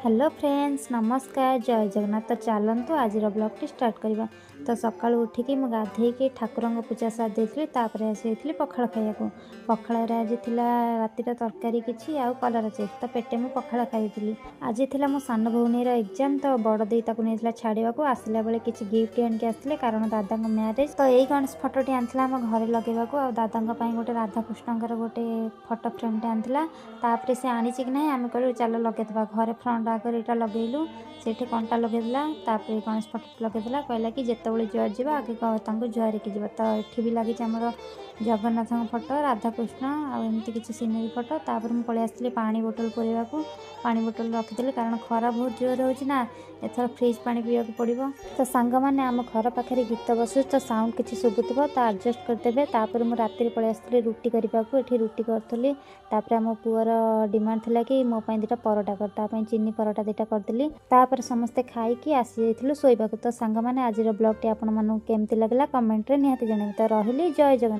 Hello friends नमस्कार जय जगन्नाथ। तो चलतु आज ब्लॉग टी स्टार्ट करवा। तो सका उठिकी मुझे गाधे ठाकुर पूजा सार देती आसी पखाड़ खाया पखाड़ आज राति तरकारी किसी आउ कलर चिप्स तो पेटे मुझे पखाड़ खाई आज थी मो सान भौनीर एग्जाम। तो बड़ दी नहीं छाड़ा आसला बेले किसी गिफ्ट आनिक आसते कारण दादा म्यारेज। तो यही गणेश फटोटी आनी आम घर लगेगा और दादा गोटे राधाकृष्ण गोटे फटो फ्रेमटे आनी से आनी कि ना आम कहूँ चल लगे घरे फ्रंट आगे यहाँ लगेलु से कंटा लगेदेला गणेश फटो लगेदेला कहला कि जिते जुआर जी आगे जुआर की जीव। तो ये भी लगी आमर जगन्नाथ फटो राधाकृष्ण आमती किसी सीनरी फटो। तापर मुझे पलि आसती पानी बोतल पूरवा को पानी बोतल रखीदी कारण खरा बहुत जोर होना एथर फ्रिज पानी पीवा पड़ो। तो सांग मैंने आम घर पाखे गीत बसु तो साउंड किसी शुभुव तो आडजस्ट करदे। तापर मुझे राति पलि आसती रुटी करने ये रुटी करी आम पुअर डिमांड थिला कि मो पाई दुटा परोटा कर चीनी परोटा दुटा करदेली। तापर समस्ते खाई आसी जाइलु शोइबाकू। तो सांग मैंने आज ब्लॉग टी आपण मानू केमती लगला कमेंट रे निहाती जणाइबे। तो रहिली जय जगन्नाथ।